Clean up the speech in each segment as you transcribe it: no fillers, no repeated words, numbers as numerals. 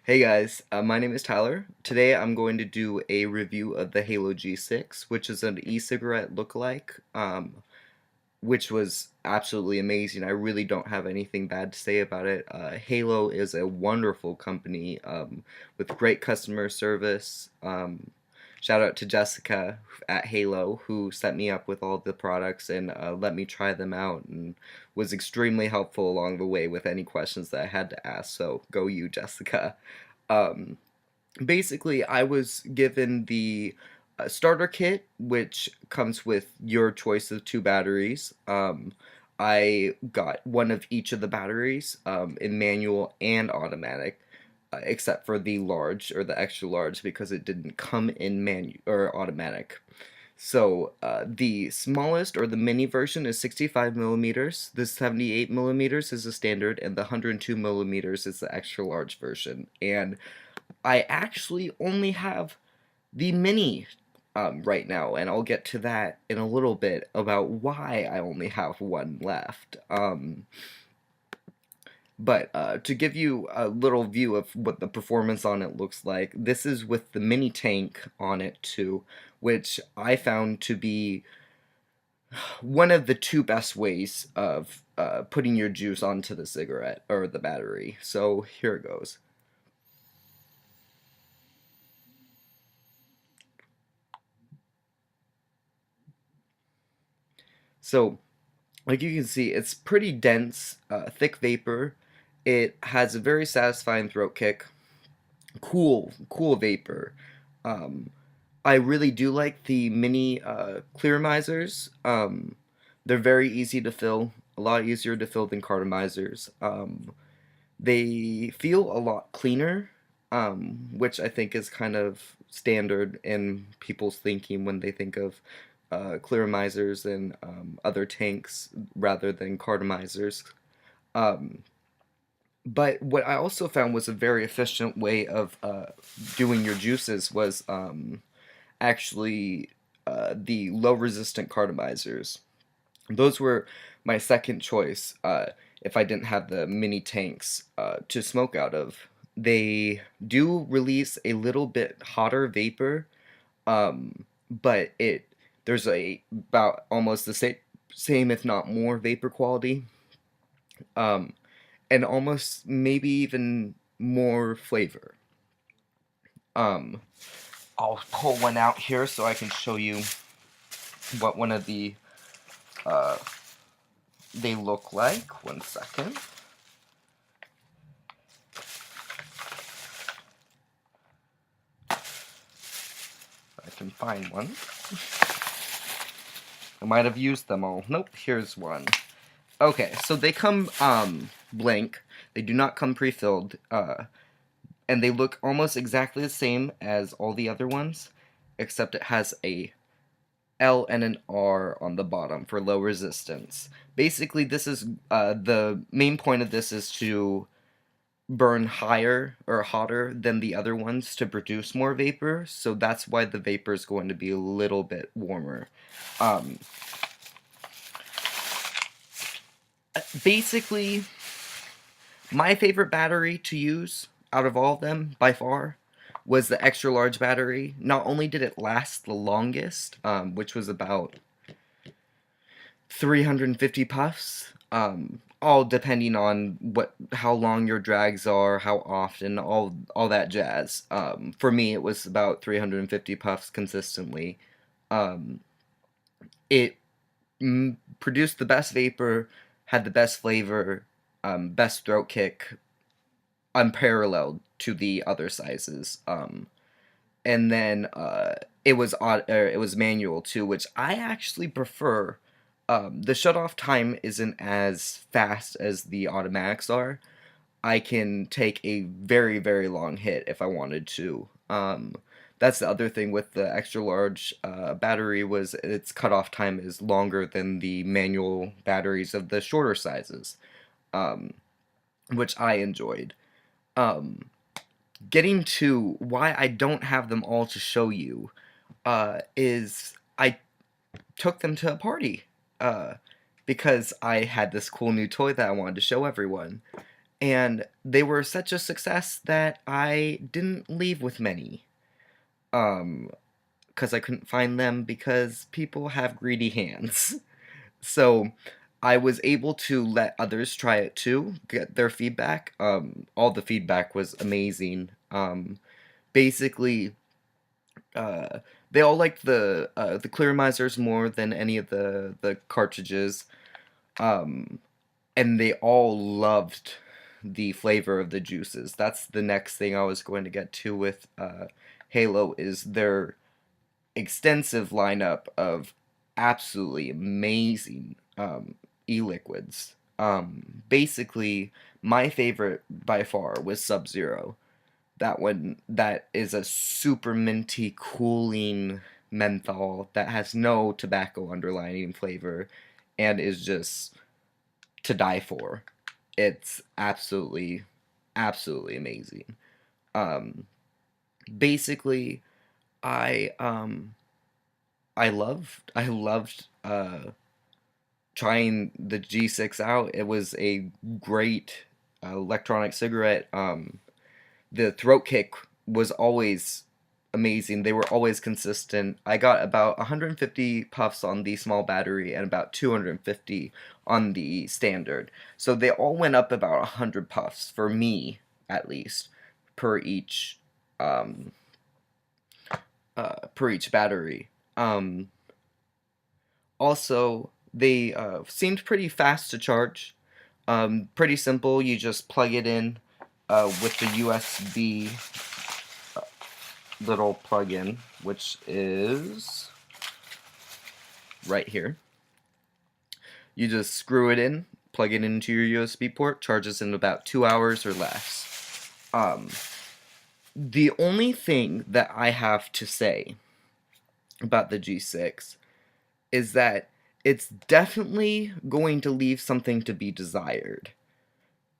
Hey guys, my name is Tyler. Today I'm going to do a review of the Halo G6, which is an e-cigarette lookalike, which was absolutely amazing. I really don't have anything bad to say about it. Halo is a wonderful company with great customer service. Shout out to Jessica at Halo who set me up with all the products and let me try them out and was extremely helpful along the way with any questions that I had to ask. So go you, Jessica. Um, Basically, I was given the starter kit, which comes with your choice of two batteries. I got one of each of the batteries in manual and automatic, except for the large or the extra large because it didn't come in manual or automatic. So the smallest or the mini version is 65 millimeters. The 78 millimeters is the standard, and the 102 millimeters is the extra large version. And I actually only have the mini right now, and I'll get to that in a little bit about why I only have one left. But to give you a little view of what the performance on it looks like, this is with the mini tank on it too, which I found to be one of the two best ways of putting your juice onto the cigarette or the battery. So here it goes. So like you can see, it's pretty dense, thick vapor. It has a very satisfying throat kick. Cool vapor. Um, I really do like the mini clearmizers. They're very easy to fill, a lot easier to fill than cartomizers. They feel a lot cleaner, which I think is kind of standard in people's thinking when they think of clearmizers and other tanks rather than cartomizers. Um, but what I also found was a very efficient way of doing your juices was actually the low resistant cartomizers. Those were my second choice if I didn't have the mini tanks to smoke out of. They do release a little bit hotter vapor, but it there's a about almost the same if not more vapor quality, um, and almost maybe even more flavor. Um, I'll pull one out here so I can show you what one of the uh, they look like. One second. I can find one. I might have used them all. Nope, here's one. Okay, so they come blank. They do not come pre-filled, and they look almost exactly the same as all the other ones, except it has a L and an R on the bottom for low resistance. Basically, this is the main point of this is to burn higher or hotter than the other ones to produce more vapor, so that's why the vapor is going to be a little bit warmer. Um, Basically, my favorite battery to use out of all of them by far was the extra large battery. Not only did it last the longest, which was about 350 puffs, all depending on how long your drags are, how often, all that jazz. For me, it was about 350 puffs consistently. Um, it produced the best vapor, had the best flavor, best throat kick, unparalleled to the other sizes. And then it was manual too, which I actually prefer. The shut off time isn't as fast as the automatics are. I can take a very long hit if I wanted to. That's the other thing with the extra large battery was its cutoff time is longer than the manual batteries of the shorter sizes, um, which I enjoyed. Um, Getting to why I don't have them all to show you is I took them to a party uh, because I had this cool new toy that I wanted to show everyone. And they were such a success that I didn't leave with many. Um, because I couldn't find them because people have greedy hands. So I was able to let others try it too, get their feedback. All the feedback was amazing. Basically, uh, they all liked the clear misers more than any of the cartridges. Um, and they all loved the flavor of the juices. That's the next thing I was going to get to with Halo is their extensive lineup of absolutely amazing e-liquids. Basically, my favorite by far was Sub Zero. That one, that is a super minty, cooling menthol that has no tobacco underlining flavor and is just to die for. It's absolutely amazing. Um, Basically, I I loved trying the G6 out. It was a great electronic cigarette. The throat kick was always amazing. They were always consistent. I got about 150 puffs on the small battery and about 250 on the standard. So they all went up about 100 puffs for me, at least, per each um, per each battery. Um, Also, they seemed pretty fast to charge. Pretty simple. You just plug it in with the USB little plug-in, which is right here. You just screw it in, plug it into your USB port, charges in about 2 hours or less. The only thing that I have to say about the G6 is that it's definitely going to leave something to be desired.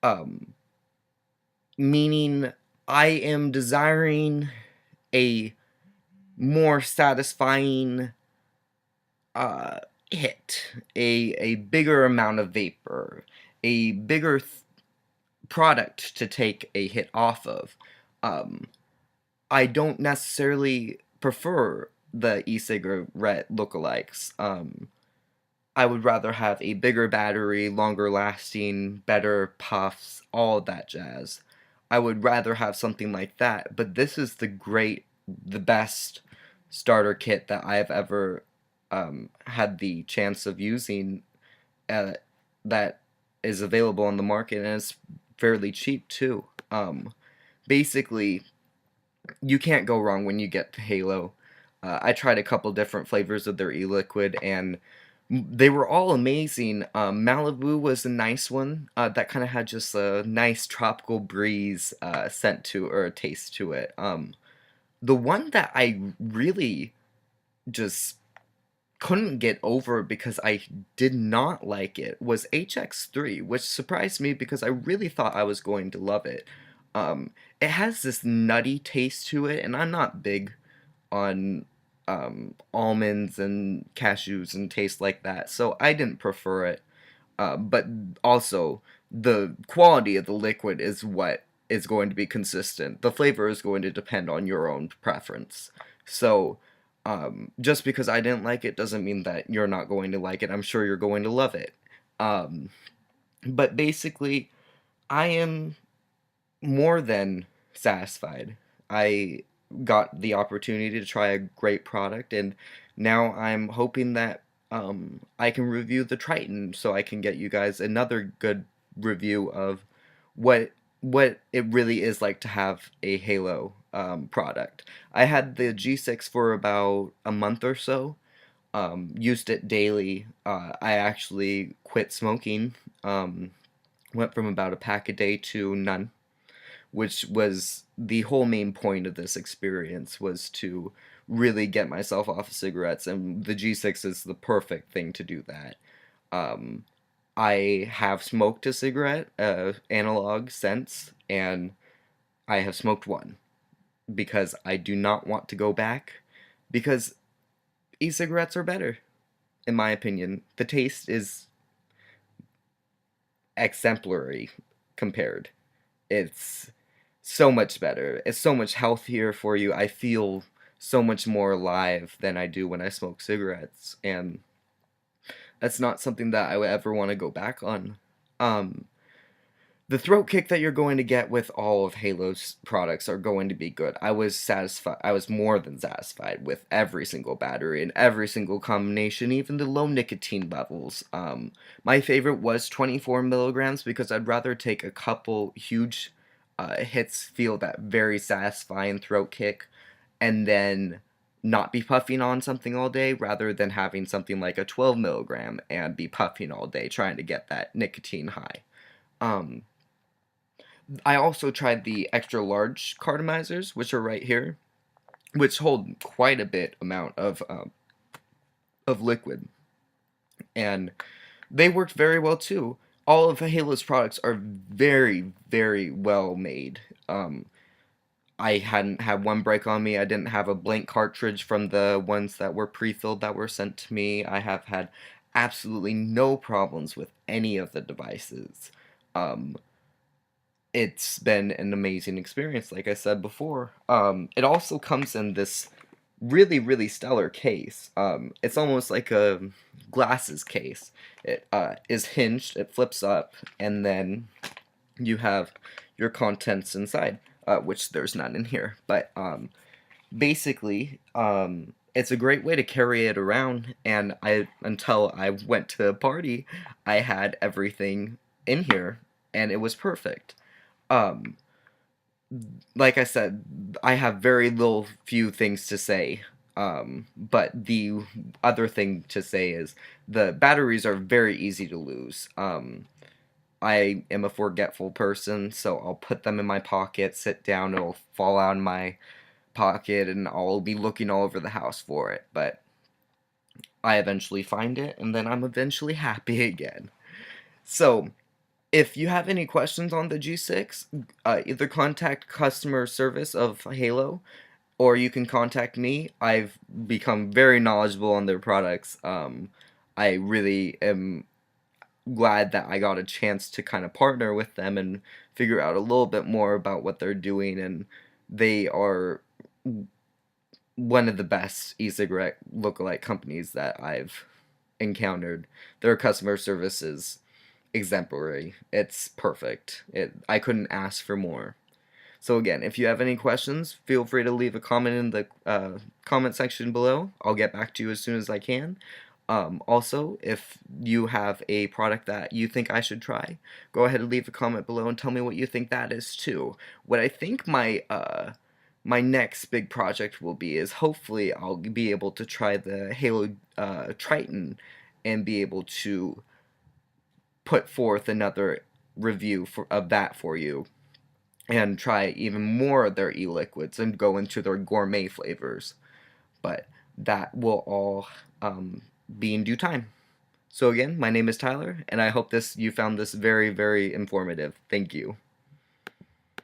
Um, Meaning, I am desiring a more satisfying uh, hit, a bigger amount of vapor, a bigger product to take a hit off of. Um, I don't necessarily prefer the e-cigarette lookalikes. I would rather have a bigger battery, longer lasting, better puffs, all that jazz. I would rather have something like that, but this is the best starter kit that I've ever had the chance of using uh, that is available on the market, and it's fairly cheap too. Basically, you can't go wrong when you get to Halo. I tried a couple different flavors of their e-liquid, and they were all amazing. Malibu was a nice one that kind of had just a nice tropical breeze scent to or taste to it. The one that I really just couldn't get over because I did not like it was HX3, which surprised me because I really thought I was going to love it. It has this nutty taste to it, and I'm not big on almonds and cashews and taste like that, so I didn't prefer it. But also, the quality of the liquid is what is going to be consistent. The flavor is going to depend on your own preference. So, just because I didn't like it doesn't mean that you're not going to like it. I'm sure you're going to love it. Um, but basically, I am more than satisfied. I got the opportunity to try a great product, and now I'm hoping that I can review the Triton so I can get you guys another good review of what what it really is like to have a Halo product. I had the G6 for about a month or so. Used it daily. I actually quit smoking. Went from about a pack a day to none, which was the whole main point of this experience, was to really get myself off of cigarettes, and the G6 is the perfect thing to do that. um, I have smoked a cigarette analog since, and I have smoked one because I do not want to go back, because e-cigarettes are better in my opinion. The taste is exemplary. compared. It's so much better. It's so much healthier for you. I feel so much more alive than I do when I smoke cigarettes, and that's not something that I would ever want to go back on. Um, the throat kick that you're going to get with all of Halo's products are going to be good. I was satisfied. I was more than satisfied with every single battery and every single combination, even the low nicotine levels. My favorite was 24 milligrams because I'd rather take a couple huge hits, feel that very satisfying throat kick, and then not be puffing on something all day rather than having something like a 12 milligram and be puffing all day trying to get that nicotine high. Um, I also tried the extra large cartomizers, which are right here, which hold quite a bit amount of liquid, and they worked very well too. All of Halo's products are very, very well made. I hadn't had one break on me. I didn't have a blank cartridge from the ones that were pre-filled that were sent to me. I have had absolutely no problems with any of the devices. Um, it's been an amazing experience, like I said before. It also comes in this really, really stellar case. It's almost like a glasses case. It is hinged, it flips up, and then you have your contents inside, which there's none in here. But basically, it's a great way to carry it around. And until I went to a party, I had everything in here, and it was perfect. Um, like I said, I have very little few things to say. But the other thing to say is the batteries are very easy to lose. I am a forgetful person, so I'll put them in my pocket, sit down, it'll fall out of my pocket, and I'll be looking all over the house for it. But I eventually find it, and then I'm eventually happy again. So, if you have any questions on the G6, either contact customer service of Halo, or you can contact me. I've become very knowledgeable on their products. I really am glad that I got a chance to kind of partner with them and figure out a little bit more about what they're doing, and they are one of the best e-cigarette lookalike companies that I've encountered. Their customer service is exemplary. It's perfect. I couldn't ask for more. So again, if you have any questions, feel free to leave a comment in the comment section below. I'll get back to you as soon as I can. Also, if you have a product that you think I should try, go ahead and leave a comment below and tell me what you think that is too. What I think my next big project will be is hopefully I'll be able to try the Halo Triton and be able to put forth another review of that for you and try even more of their e-liquids and go into their gourmet flavors. But that will all be in due time. So again, my name is Tyler, and I hope you found this very, very informative. Thank you.